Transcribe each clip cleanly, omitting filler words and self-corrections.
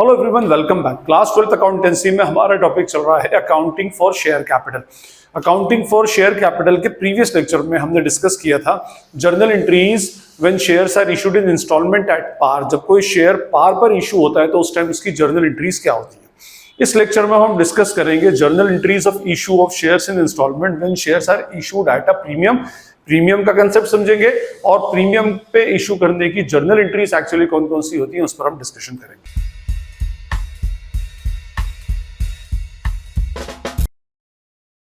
Hello everyone, welcome back. Class 12th accountancy में हमारा topic चल रहा है accounting for share capital. Accounting for share capital के प्रीवियस लेक्चर में हमने डिस्कस किया था journal entries when shares are issued in instalment at par. जब कोई शेयर पार पर इशू होता है तो उस टाइम उसकी जर्नल एंट्रीज क्या होती है। इस लेक्चर में हम डिस्कस करेंगे journal entries of issue of shares in instalment when shares are issued at a premium. Premium का कंसेप्ट समझेंगे और प्रीमियम पे इशू करने की जर्नल एंट्रीज एक्चुअली कौन कौन सी होती हैं उस पर हम डिस्कशन करेंगे।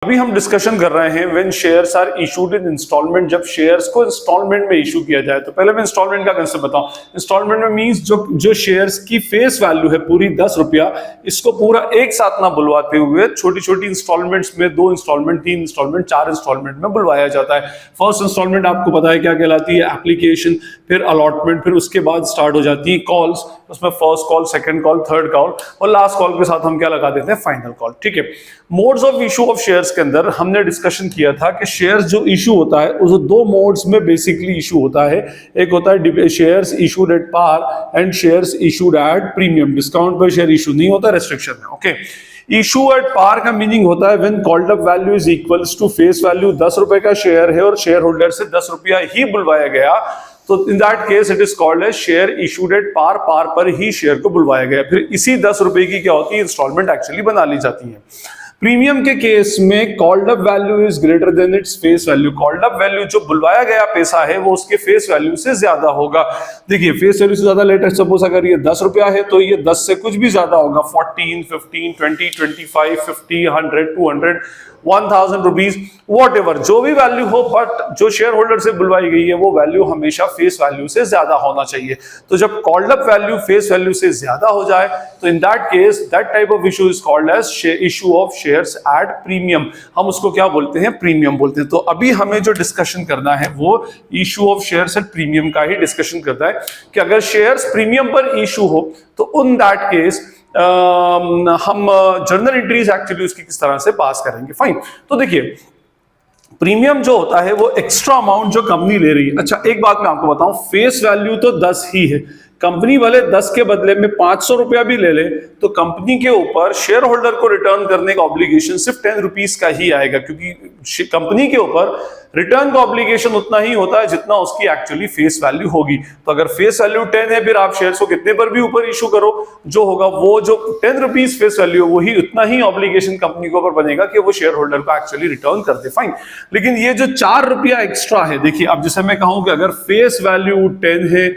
अभी हम डिस्कशन कर रहे हैं when shares are issued in instalment. जब शेयर्स को इंस्टॉलमेंट में इशू किया जाए तो पहले मैं इंस्टॉलमेंट का कंसेप्ट बताऊं। इंस्टॉलमेंट में मींस जो शेयर्स की फेस वैल्यू है पूरी 10 रुपया, इसको पूरा एक साथ ना बुलवाते हुए छोटी छोटी इंस्टॉलमेंट्स में 2 इंस्टॉलमेंट, 3 इंस्टॉलमेंट, 4 इंस्टॉलमेंट में बुलवाया जाता है। फर्स्ट इंस्टॉलमेंट आपको पता है क्या कहलाती है, एप्लीकेशन, फिर अलॉटमेंट, फिर उसके बाद स्टार्ट हो जाती है कॉल्स। उसमें first call, second call, third call और लास्ट कॉल के साथ हम क्या लगा देते हैं, फाइनल कॉल। ठीक है। Modes of issue of shares के अंदर हमने डिस्कशन किया था कि शेयर्स जो इशू होता है उस 2 मोड्स में बेसिकली इशू होता है। एक होता है shares issued at par and shares issued at premium. Discount पर शेयर इशू नहीं होता, रेस्ट्रिक्शन है। ओके। इशू एट पार का मीनिंग होता है when called up value is equals to face value. 10 रुपए का शेयर है और शेयर होल्डर से 10 रुपया ही बुलवाया गया तो in that case it is called as share issued at par. Par पर ही शेयर को बुलवाया गया। फिर इसी 10 रुपए की क्या होती है, इंस्टॉलमेंट एक्चुअली बना ली जाती है। प्रीमियम के केस में called up value is greater than its face value. Called up value जो बुलवाया गया पैसा है वो उसके फेस वैल्यू से ज्यादा होगा। देखिए फेस वैल्यू से ज्यादा, लेटेस्ट सपोज अगर ये 10 रुपया है तो ये 10 से कुछ भी ज्यादा होगा, 14, 15, 20, 25, 50, 100, 200, 1000 रुपीज, वॉट एवर जो भी वैल्यू हो, बट जो शेयर होल्डर से बुलवाई गई है वो वैल्यू हमेशा फेस वैल्यू से ज्यादा होना चाहिए। तो जब called up value face value से ज्यादा हो जाए तो in that case that type of issue is called as issue of shares at premium. हम उसको क्या बोलते हैं, प्रीमियम बोलते हैं। तो अभी हमें जो डिस्कशन करना है वो issue of shares at premium का ही डिस्कशन करता है कि अगर शेयर्स प्रीमियम पर इशू हो तो इन दैट केस हम जर्नल एंट्रीज एक्चुअली उसकी किस तरह से पास करेंगे। फाइन। तो देखिए प्रीमियम जो होता है वो एक्स्ट्रा अमाउंट जो कंपनी ले रही है। अच्छा एक बात मैं आपको बताऊं, फेस वैल्यू तो 10 ही है। कंपनी वाले 10 के बदले में 500 रुपया भी ले ले तो कंपनी के ऊपर शेयर होल्डर को रिटर्न करने का ऑब्लिगेशन सिर्फ 10 रुपीज का ही आएगा, क्योंकि कंपनी के ऊपर रिटर्न का ऑब्लिगेशन उतना ही होता है जितना उसकी एक्चुअली फेस वैल्यू होगी। तो अगर फेस वैल्यू 10 है, फिर आप शेयर्स को कितने पर भी ऊपर इशू करो, जो होगा वो जो 10 रुपीज फेस वैल्यू है वही उतना ही ऑब्लिगेशन कंपनी के ऊपर बनेगा कि वो शेयर होल्डर को एक्चुअली रिटर्न कर दे। फाइन। लेकिन ये जो 4 रुपया एक्स्ट्रा है, देखिए अब जैसे मैं कहूं कि अगर फेस वैल्यू 10 है,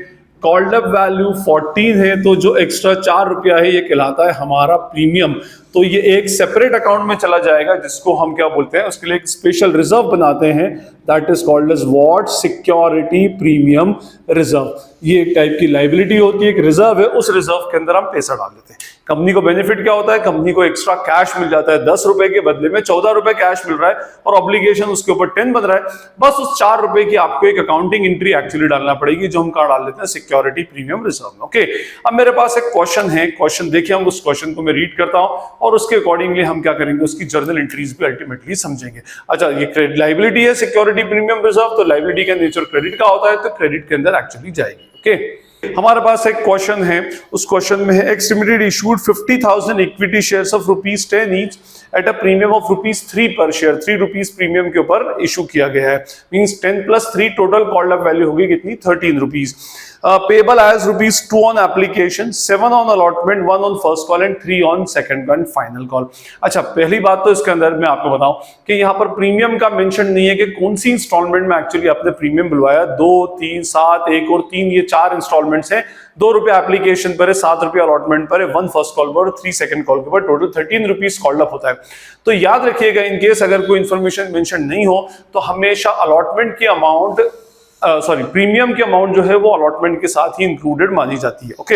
कॉल्ड अप वैल्यू 14 है, तो जो एक्स्ट्रा 4 रुपया है ये कहलाता है हमारा प्रीमियम। तो ये एक सेपरेट अकाउंट में चला जाएगा जिसको हम क्या बोलते हैं, उसके लिए एक स्पेशल रिजर्व बनाते हैं, that is called as what, security premium reserve. ये एक टाइप की लाइबिलिटी होती है, एक रिजर्व है, उस रिजर्व के अंदर हम पैसा डाल देते हैं। कंपनी को बेनिफिट क्या होता है, कंपनी को एक्स्ट्रा कैश मिल जाता है। 10 रुपए के बदले में 14 रुपए कैश मिल रहा है और ऑब्लिगेशन उसके ऊपर 10 बन रहा है। बस उस 4 रुपए की आपको एक अकाउंटिंग एंट्री एक्चुअली डालना पड़ेगी जो हम कहां डाल देते हैं, सिक्योरिटी प्रीमियम रिजर्व में। ओके। अब मेरे पास एक क्वेश्चन है, क्वेश्चन देखिए, हम उस क्वेश्चन को मैं रीड करता हूं और उसके अकॉर्डिंगली हम क्या करेंगे, उसकी जर्नल एंट्रीज भी अल्टीमेटली समझेंगे। अच्छा ये क्रेडिट लाइबिलिटी है, सिक्योरिटी प्रीमियम रिजर्व, तो लाइबिलिटी का नेचर क्रेडिट का होता है तो क्रेडिट के अंदर एक्चुअली जाएगी। ओके। हमारे पास एक क्वेश्चन है, उस क्वेश्चन में है x limited issued 50,000 equity shares of ₹10 each eight a premium of ₹3 पर शेयर। 3 रुपीज प्रीमियम के ऊपर इशू किया गया है। Means 10 + 3 total called up value होगी कितनी, 13 rupees. Payable as ₹2 on application, 7 on allotment, 1 on first call and 3 on second and final call. अच्छा पहली बात तो इसके अंदर मैं आपको बताऊं कि यहाँ पर प्रीमियम का मेंशन नहीं है कि कौन सी इंस्टॉलमेंट में एक्चुअली आपने प्रीमियम बुलवाया। 2, 3, 7, 1 और 3 ये 4 इंस्टॉलमेंट्स हैं। 2 रुपए एप्लीकेशन पर है, 7 रुपए अलॉटमेंट पर है, 1 फर्स्ट कॉल पर और 3 सेकंड कॉल के ऊपर, टोटल 13 रुपीज कॉल्ड अप होता है। तो याद रखिएगा इन केस अगर कोई इंफॉर्मेशन मेंशन नहीं हो तो हमेशा अलॉटमेंट की अमाउंट प्रीमियम की अमाउंट जो है वो अलॉटमेंट के साथ ही इंक्लूडेड मानी जाती है। ओके।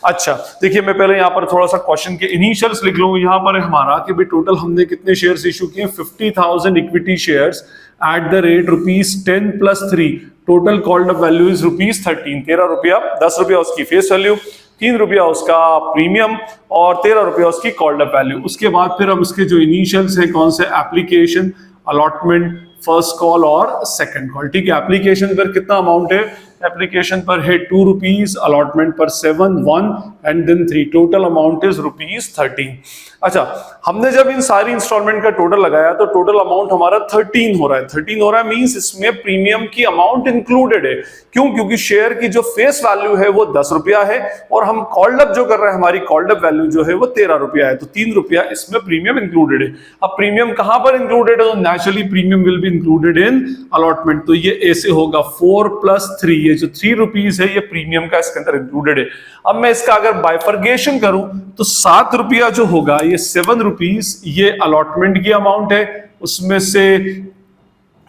अच्छा देखिए मैं पहले यहाँ पर थोड़ा सा क्वेश्चन के इनिशियल्स लिख लूँ। यहाँ पर हमारा कि भाई टोटल हमने कितने शेयर्स इशू किए, 50,000 equity shares at the rate ₹10 + 3, total called up value is ₹13। 13 रुपया, 10 रुपया उसकी फेस वैल्यू, 3 रुपया उसका प्रीमियम और 13 रुपया उसकी कॉल्ड अप वैल्यू। उसके बाद फिर हम इसके जो इनिशियल्स हैं कौन से, एप्लीकेशन, अलॉटमेंट, फर्स्ट कॉल और सेकंड कॉल। ठीक है। एप्लीकेशन पर कितना अमाउंट है, एप्लीकेशन पर है 2 रुपीज, अलॉटमेंट पर 7, 1 and then 3, total amount is ₹13। अच्छा, हमने जब इन सारी इंस्टॉलमेंट का टोटल लगाया तो टोटल अमाउंट हमारा 13 हो रहा है। 13 हो रहा है मींस इसमें प्रीमियम की अमाउंट इंक्लूडेड है। क्यों? क्योंकि शेयर की जो फेस वैल्यू है वो 10 रुपया है और हम कॉल्ड अप जो कर रहे हैं, हमारी कॉल्ड अप वैल्यू जो है वो 13 रुपया है, तो 3 रुपया इसमें प्रीमियम इंक्लूडेड है। अब प्रीमियम कहां पर इंक्लूडेड है? तो naturally premium will be included in allotment. तो ये ऐसे होगा 4 + 3, ये जो 3 रुपीज है ये प्रीमियम का इसके अंदर इंक्लूडेड है। अब मैं इसका अगर बाइफर्गेशन करूं तो 7 रुपया जो होगा, ये 7 रुपीज ये अलॉटमेंट की अमाउंट है, उसमें से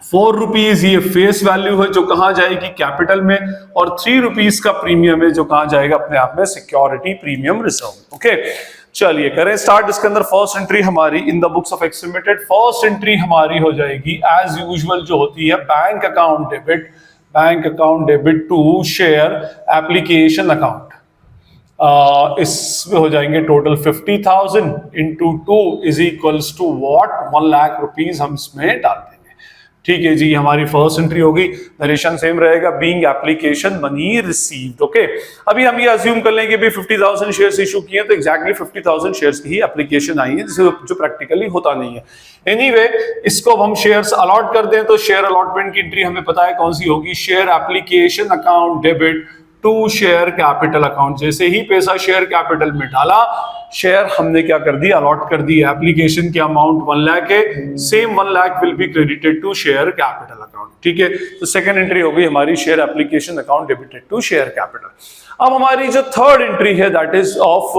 4 रुपीज ये फेस वैल्यू है जो कहां जाएगी? कैपिटल में, और 3 रुपीज का प्रीमियम है जो कहां जाएगा? अपने आप में सिक्योरिटी प्रीमियम रिजर्व। ओके, चलिए करें स्टार्ट। इसके अंदर फर्स्ट एंट्री हमारी in the books of X limited, first entry हमारी हो जाएगी एज यूजुअल जो होती है bank account debit to share application account. इसमें हो जाएंगे total 50,000 into 2 is equals to what? 1 lakh rupees हम इसमें डाल देंगे। ठीक है जी, हमारी फर्स्ट एंट्री होगी। नरेशन सेम रहेगा, being application money received. Okay, अभी हम ये अज्यूम कर लेंगे भी 50,000 शेयर्स इशू किए तो एग्जैक्टली 50,000 शेयर्स की ही एप्लीकेशन आई है, जो प्रैक्टिकली होता नहीं है। एनीवे, इसको हम शेयर्स अलॉट कर दें तो शेयर अलॉटमेंट की एंट्री हमें पता है कौन सी होगी? Share application account debit to share capital account. जैसे ही पैसा शेयर कैपिटल में डाला, शेयर हमने क्या कर दिया? अलॉट कर दिया। एप्लीकेशन की अमाउंट 1 लाख है, same 1 lakh will be credited to share capital account. ठीक है, तो सेकंड एंट्री हो गई हमारी share application account debited to share capital. अब हमारी जो थर्ड एंट्री है that is of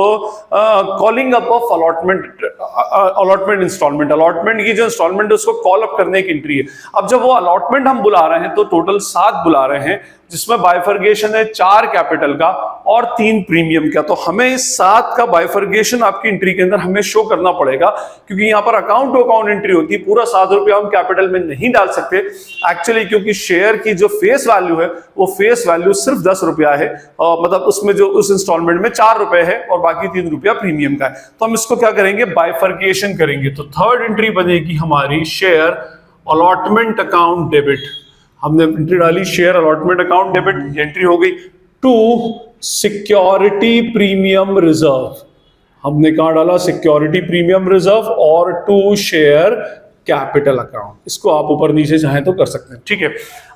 calling up of allotment instalment. Allotment की जो इंस्टॉलमेंट है उसको कॉल अप करने की एंट्री है। अब जब वो अलॉटमेंट हम बुला रहे हैं तो टोटल 7 बुला रहे हैं, जिसमें बाइफर्गेशन है 4 कैपिटल का और 3 प्रीमियम का। तो हमें इस 7 का बाइफर्गेशन आपकी एंट्री के अंदर हमें शो करना पड़ेगा, क्योंकि यहाँ पर अकाउंट टू अकाउंट एंट्री होती है। पूरा 7 रुपया हम कैपिटल में नहीं डाल सकते एक्चुअली, क्योंकि शेयर की जो फेस वैल्यू है वो फेस वैल्यू सिर्फ 10 रुपया है, मतलब उसमें जो उस इंस्टॉलमेंट में 4 रुपए है और बाकी 3 रुपया प्रीमियम का है। तो हम इसको क्या करेंगे? बाइफर्गेशन करेंगे। तो थर्ड एंट्री बनेगी हमारी शेयर अलॉटमेंट अकाउंट डेबिट। हमने एंट्री डाली share allotment account debit, entry हो गई टू सिक्योरिटी प्रीमियम रिजर्व। हमने कहां डाला? सिक्योरिटी प्रीमियम रिजर्व और टू शेयर कैपिटल अकाउंट। इसको आप ऊपर नीचे चाहें तो कर सकते हैं। ठीक है,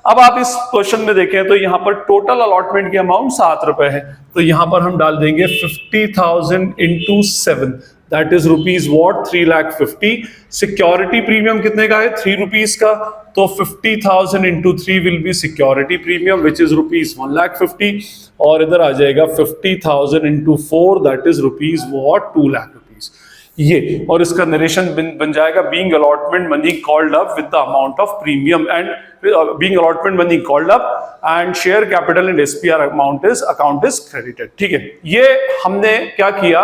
अब आप इस क्वेश्चन में देखें तो यहां पर टोटल अलॉटमेंट की अमाउंट 7 रुपए है, तो यहां पर हम डाल देंगे 50,000 into 7, that is rupees what? 3,50,000। Security premium कितने का है? 3 रुपीज का, तो 50,000 into 3 will be security premium which is rupees 1,50,000, और इधर आ जाएगा 50,000 into 4 that is rupees what? 2 lakh rupees. ये और इसका नरेशन बन जाएगा being allotment money called up with the amount of premium and being allotment money called up and share capital and SPR account is credited. ठीक है, ये हमने क्या किया?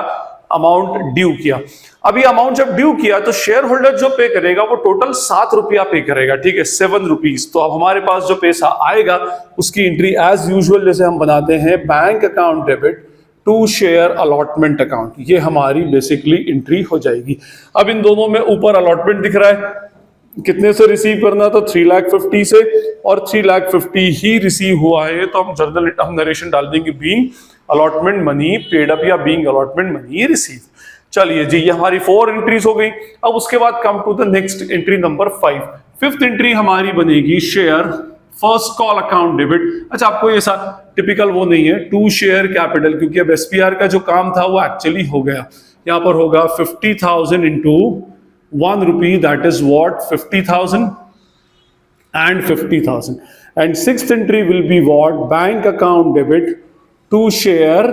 अमाउंट ड्यू किया। अभी अमाउंट जब ड्यू किया तो शेयर होल्डर जो पे करेगा वो टोटल 7 रुपया पे करेगा। ठीक है, 7 रुपीज। तो अब हमारे पास जो पैसा आएगा उसकी एंट्री एज यूजुअल जैसे हम बनाते हैं, bank account debit to share allotment account. ये हमारी बेसिकली एंट्री हो जाएगी। अब इन दोनों में ऊपर अलॉटमेंट दिख रहा है, कितने से रिसीव करना? तो 3,50,000 से, और 3,50,000 ही रिसीव हुआ है, तो हम नरेशन डाल देंगे being allotment money paid up या बीइंग अलॉटमेंट मनी रिसीव। चलिए जी, ये हमारी 4 एंट्रीज हो गई। अब उसके बाद come to the next entry number 5। Fifth entry हमारी बनेगी share first call account debit. अच्छा, आपको ये सा टिपिकल वो नहीं है टू शेयर कैपिटल, क्योंकि अब एसपीआर का जो काम था वो एक्चुअली हो गया। यहां पर होगा 50,000 into 1 rupee, that is what? 50,000 and 50,000। And sixth entry will be what? Bank account debit to share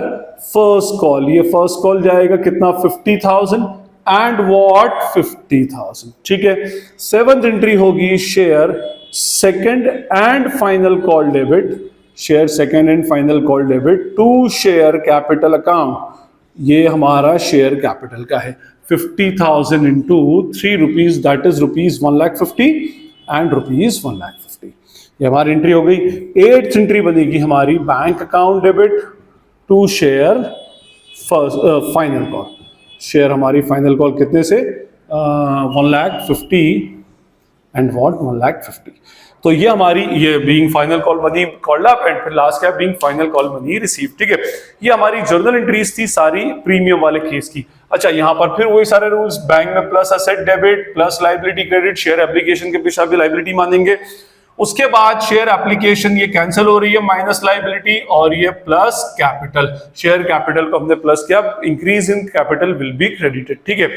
first call. ये फर्स्ट कॉल जाएगा कितना? 50,000 एंड व्हाट? 50,000। ठीक है, सेवंथ एंट्री होगी share second and final call debit, share second and final call debit to share capital account. ये हमारा share capital का है 50,000 into 3 rupees, that is rupees 1,50,000 and rupees 1,50,000। ये हमारी एंट्री हो गई। एट्थ एंट्री बनेगी हमारी bank account debit to share final call. Share हमारी फाइनल कॉल कितने से? 1,50,000 एंड व्हाट? 1,50,000। तो ये हमारी ये being final call money called up and फिर लास्ट क्या being final call money receive. ठीक है, ये हमारी जर्नल एंट्रीज थी सारी प्रीमियम वाले केस की। अच्छा, यहाँ पर फिर वही सारे रूल्स, बैंक में plus asset debit plus liability credit, share application के पेशा भी लायबिलिटी मानेंगे। उसके बाद शेयर एप्लीकेशन ये कैंसिल हो रही है, माइनस लायबिलिटी, और ये प्लस कैपिटल, शेयर कैपिटल को हमने प्लस किया, increase in capital will be credited. ठीक है,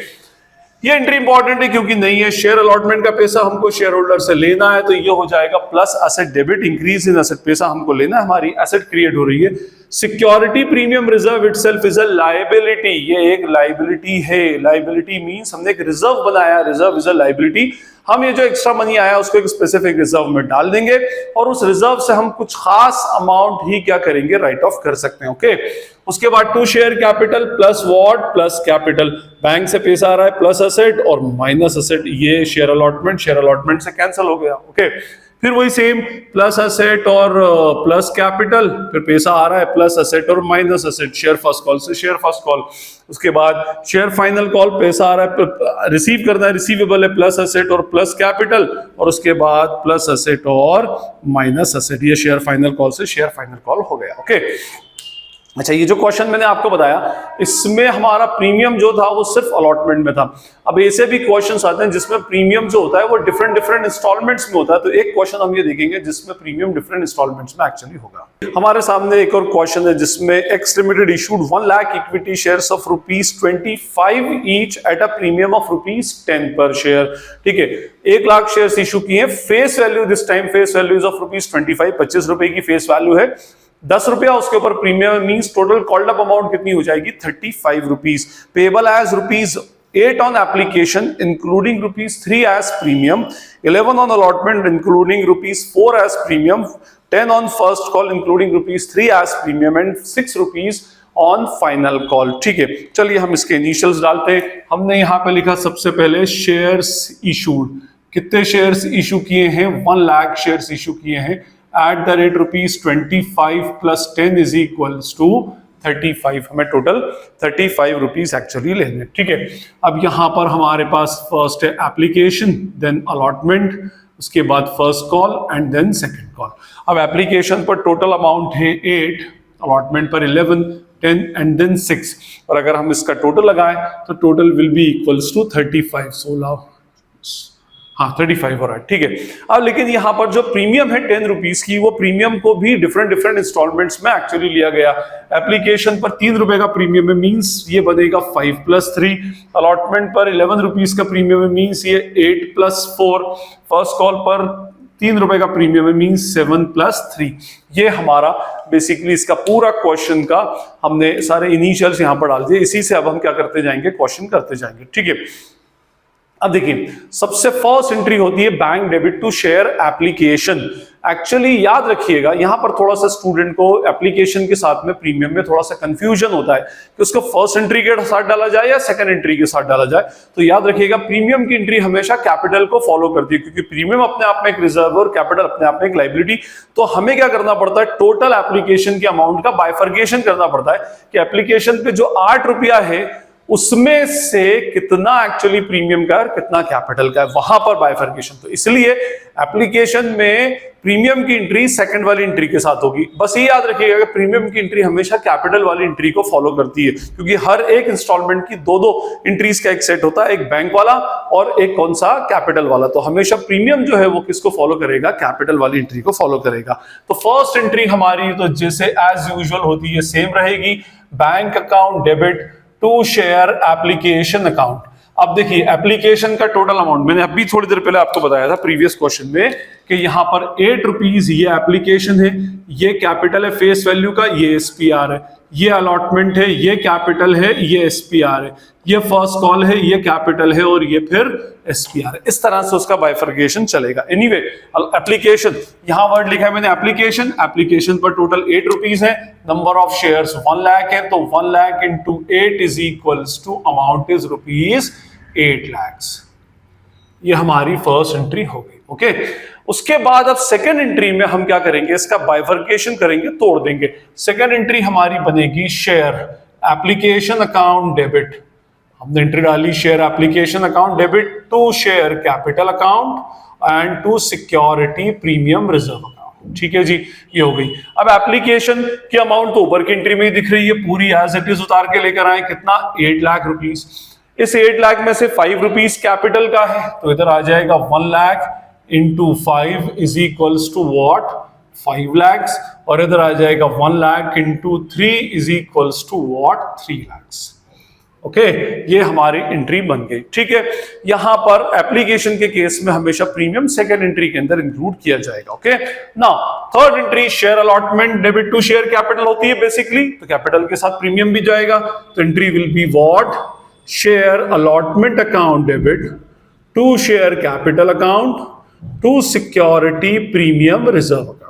ये एंट्री इंपॉर्टेंट है क्योंकि नहीं है शेयर अलॉटमेंट का पैसा हमको शेयर होल्डर से लेना है, तो ये हो जाएगा plus asset debit, increase in asset, पैसा हमको लेना है, हमारी एसेट क्रिएट हो रही है। Security premium reserve itself is a liability, ये एक लायबिलिटी है। लायबिलिटी मींस हमने एक रिजर्व बनाया, रिजर्व इज अ लायबिलिटी। हम ये जो एक्स्ट्रा मनी आया उसको एक स्पेसिफिक रिजर्व में डाल देंगे और उस रिजर्व से हम कुछ खास अमाउंट ही क्या करेंगे, राइट ऑफ कर सकते हैं। ओके, उसके बाद to share capital plus what, plus capital, bank से पैसा आ रहा है प्लस असेट और माइनस असेट, ये शेयर अलॉटमेंट से कैंसिल हो गया। ओके, फिर वही सेम प्लस असेट और प्लस कैपिटल, फिर पैसा आ रहा है प्लस असेट और minus asset, share first call से शेयर फर्स्ट कॉल। उसके बाद शेयर फाइनल कॉल, पैसा आ रहा है रिसीव करना है, रिसीवेबल है प्लस असेट और प्लस कैपिटल, और उसके बाद प्लस असेट और माइनस असेट, ये शेयर फाइनल कॉल से शेयर फाइनल कॉल हो गया। ओके, अच्छा, ये जो क्वेश्चन मैंने आपको बताया इसमें हमारा प्रीमियम जो था वो सिर्फ अलॉटमेंट में था। अब ऐसे भी क्वेश्चंस आते हैं जिसमें प्रीमियम जो होता है वो डिफरेंट इंस्टॉलमेंट्स में होता है, तो एक क्वेश्चन हम ये देखेंगे जिसमें प्रीमियम डिफरेंट इंस्टॉलमेंट्स में एक्चुअली होगा। हमारे सामने एक और क्वेश्चन है जिसमें x limited issued 1 lakh equity shares of ₹25 each eight a premium of ₹10 पर शेयर। ठीक है, 1 लाख शेयर्स इशू किए, face value this time face value is of ₹25, 25 रुपए की फेस वैल्यू है, 10 रुपया उसके ऊपर premium, means total called up amount कितनी हो जाएगी, ₹35। Payable as ₹8 on application including ₹3 as premium, 11 on allotment including ₹4 as premium, 10 on first call including ₹3 as premium and ₹6 on final call. ठीक है, चलिए हम इसके इनिशियल्स डालते हैं। हमने यहाँ पे लिखा सबसे पहले शेयर्स इशूड, कितने शेयर्स इशू किए हैं, 1 लाख शेयर्स इशू किए हैं at the rate ₹25 plus 10 is equals to 35, हमें टोटल ₹35 एक्चुअली लेने। ठीक है, अब यहां पर हमारे पास फर्स्ट है एप्लीकेशन, देन अलॉटमेंट, उसके बाद first call and then second call. अब एप्लीकेशन पर टोटल अमाउंट है 8, अलॉटमेंट पर 11, 10 एंड देन 6, और अगर हम इसका टोटल लगाएं तो total will be equals to 35, 16, हाँ 35 हो रहा है। ठीक है, अब लेकिन यहाँ पर जो प्रीमियम है ₹10 की, वो प्रीमियम को भी डिफरेंट इंस्टॉलमेंट्स में एक्चुअली लिया गया। एप्लीकेशन पर ₹3 का प्रीमियम है, मींस ये बनेगा 5 + 3, अलॉटमेंट पर ₹11 का प्रीमियम है, मींस ये 8 + 4, फर्स्ट कॉल पर ₹3 का प्रीमियम है, मींस 7 + 3। ये हमारा बेसिकली इसका पूरा क्वेश्चन का हमने सारे इनिशियल्स यहाँ पर डाल दिए। इसी से अब हम क्या करते जाएंगे, क्वेश्चन करते जाएंगे। ठीक है, अब देखिए सबसे फर्स्ट एंट्री होती है bank debit to share application. Actually याद रखिएगा यहां पर थोड़ा सा स्टूडेंट को एप्लीकेशन के साथ में प्रीमियम में थोड़ा सा कंफ्यूजन होता है कि उसको फर्स्ट एंट्री के साथ डाला जाए या सेकंड एंट्री के साथ डाला जाए। तो याद रखिएगा प्रीमियम की एंट्री हमेशा कैपिटल को फॉलो करती है, क्योंकि प्रीमियम अपने आप में एक रिजर्व और कैपिटल अपने आप में एक लायबिलिटी। तो हमें क्या करना पड़ता है, टोटल एप्लीकेशन के अमाउंट का बाइफर्केशन करना पड़ता है कि एप्लीकेशन पे जो ₹8 है उसमें से कितना एक्चुअली प्रीमियम का और कितना कैपिटल का है, वहां पर बाइफर्केशन। तो इसलिए एप्लीकेशन में प्रीमियम की एंट्री सेकंड वाली एंट्री के साथ होगी। बस ये याद रखिएगा कि प्रीमियम की एंट्री हमेशा कैपिटल वाली एंट्री को फॉलो करती है, क्योंकि हर एक इंस्टॉलमेंट की दो एंट्रीज का एक सेट होता है, एक बैंक वाला और एक कौन सा, कैपिटल वाला। तो हमेशा प्रीमियम जो है वो किसको फॉलो करेगा, कैपिटल वाली एंट्री को फॉलो करेगा। तो फर्स्ट एंट्री हमारी तो जैसे एज यूजुअल होती है सेम रहेगी, bank account debit to share application account. अब देखिए एप्लीकेशन का टोटल अमाउंट मैंने अभी थोड़ी देर पहले आपको बताया था प्रीवियस क्वेश्चन में कि यहां पर ₹8 ये एप्लीकेशन है, ये कैपिटल है फेस वैल्यू का, ये SPR है, ये अलॉटमेंट है, ये कैपिटल है, ये SPR है, ये फर्स्ट कॉल है, ये कैपिटल है और ये फिर SPR है। इस तरह से उसका बाइफर्केशन चलेगा। एनीवे एप्लीकेशन, यहां वर्ड लिखा है मैंने एप्लीकेशन, एप्लीकेशन पर टोटल ₹8 है, नंबर ऑफ शेयर्स 1 लाख है, तो 1 lakh into 8 is equals to amount is ₹8 lakhs। ये हमारी फर्स्ट एंट्री हो गई। ओके, उसके बाद अब सेकंड एंट्री में हम क्या करेंगे, इसका बाइफर्केशन करेंगे, तोड़ देंगे। सेकंड एंट्री हमारी बनेगी शेयर एप्लीकेशन अकाउंट डेबिट। हमने एंट्री डाली share application account debit to share capital account and to security premium reserve account. ठीक है जी, ये हो गई। अब एप्लीकेशन की अमाउंट तो ऊपर की एंट्री में ही दिख रही है, पूरी एज इट इज उतार के लेकर आए, कितना 8 लाख रुपीस। इस 8 लाख में से 5 रुपीस कैपिटल का है, तो इधर आ जाएगा 1 lakh into 5 is equals to what 5 lakhs, और इधर आ जाएगा 1 lakh into 3 is equals to what 3 lakhs. Okay, ये हमारी एंट्री बन गई। ठीक है, यहां पर एप्लीकेशन के केस में हमेशा प्रीमियम सेकंड एंट्री के अंदर इंक्लूड किया जाएगा। Okay, now third entry share allotment debit to share capital होती है बेसिकली, तो कैपिटल के साथ प्रीमियम भी जाएगा, तो entry will be what share allotment account debit to share capital account to security premium reserve account.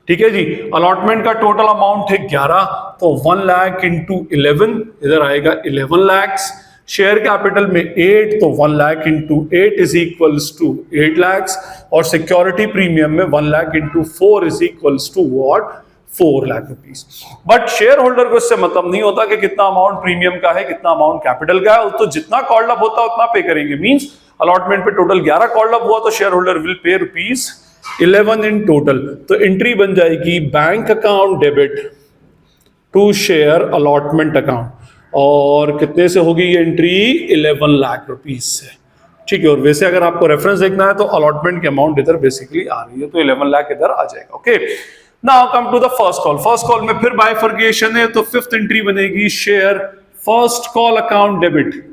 ठीक है जी, अलॉटमेंट का टोटल अमाउंट है 11, तो 1 लाख इंटू 11 इधर आएगा 11 लैक्स। शेयर कैपिटल में 8, तो 1 lakh into 8 is equals to 8 lakhs, और सिक्योरिटी प्रीमियम में 1 lakh into 4 is equals to what 4 lakh rupees. But share holder को इससे मतलब नहीं होता कि कितना अमाउंट प्रीमियम का है, कितना अमाउंट कैपिटल का है, तो जितना कॉल्ड अप होता है उतना पे करेंगे। मींस अलॉटमेंट पे टोटल 11 कॉल्ड अप हुआ, तो share holder will pay rupees 11 in total. तो एंट्री बन जाएगी bank account debit to share allotment account, और कितने से होगी ये एंट्री 11 लाख रुपीस से। ठीक है, और वैसे अगर आपको रेफरेंस देखना है तो अलॉटमेंट की अमाउंट इधर बेसिकली आ रही है, तो 11 लाख इधर आ जाएगा। Okay, now come to the first call. First call में फिर बाइफर्केशन है, तो फिफ्थ एंट्री बनेगी share first call account debit,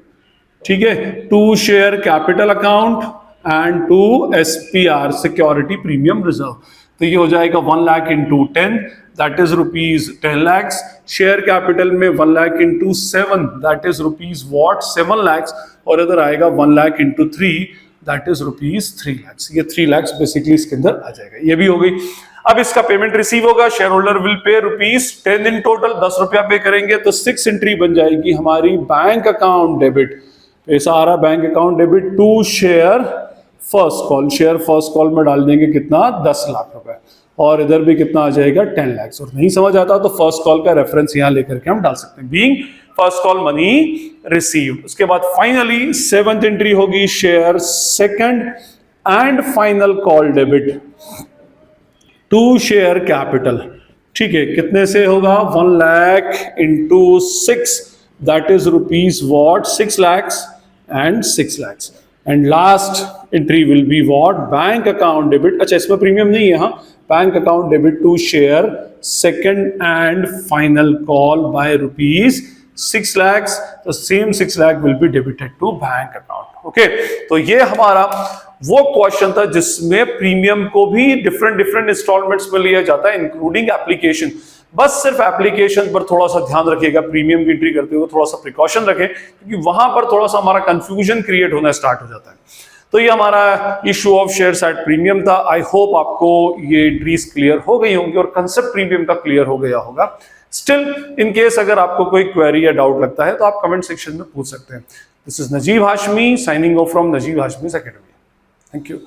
ठीक है, to share capital account and to SPR security premium reserve. तो ये हो जाएगा 1 lakh into 10 that is rupees 10 lakhs. Share capital में 1 lakh into 7 that is rupees what 7 lakhs, और इधर आएगा 1 lakh into 3 that is rupees 3 lakhs. ये 3 लैक्स बेसिकली इसके अंदर आ जाएगा। ये भी हो गई। अब इसका पेमेंट रिसीव होगा, share holder will pay rupees 10 in total, 10 रुपया पे करेंगे, तो 6 एंट्री बन जाएगी हमारी बैंक अकाउंट डेबिट। पैसा आ रहा bank account debit to share first call. Share first call में डाल देंगे कितना 10 लाख रुपए, और इधर भी कितना आ जाएगा 10 लैक्स। और नहीं समझ आता तो फर्स्ट कॉल का रेफरेंस यहां लेकर के हम डाल सकते हैं, being first call money received. उसके बाद फाइनली 7th एंट्री होगी share second and final call debit to share capital. ठीक है, कितने से होगा 1 lakh into 6 that is rupees what 6 lakhs and 6 lakhs. And last entry will be what bank account debit. अच्छा, इसमें प्रीमियम नहीं है, हाँ, bank account debit to share second and final call by rupees 6 lakhs. तो same 6 lakh will be debited to bank account. Okay, तो ये हमारा वो क्वेश्चन था जिसमें प्रीमियम को भी डिफरेंट इंस्टॉलमेंट्स में लिया जाता है इंक्लूडिंग एप्लीकेशन। बस सिर्फ एप्लीकेशन पर थोड़ा सा ध्यान रखिएगा, प्रीमियम की एंट्री करते हुए थोड़ा सा प्रिकॉशन रखें, क्योंकि वहां पर थोड़ा सा हमारा कंफ्यूजन क्रिएट होना स्टार्ट हो जाता है। तो ये हमारा issue of shares at premium था। आई होप आपको ये एंट्रीज क्लियर हो गई होंगी और कंसेप्ट प्रीमियम का क्लियर हो गया होगा। स्टिल इन केस अगर आपको कोई क्वेरी या डाउट लगता है तो आप कमेंट सेक्शन में पूछ सकते हैं। This is Najeeb Hashmi signing off from Najeeb Hashmi's academy. Thank you.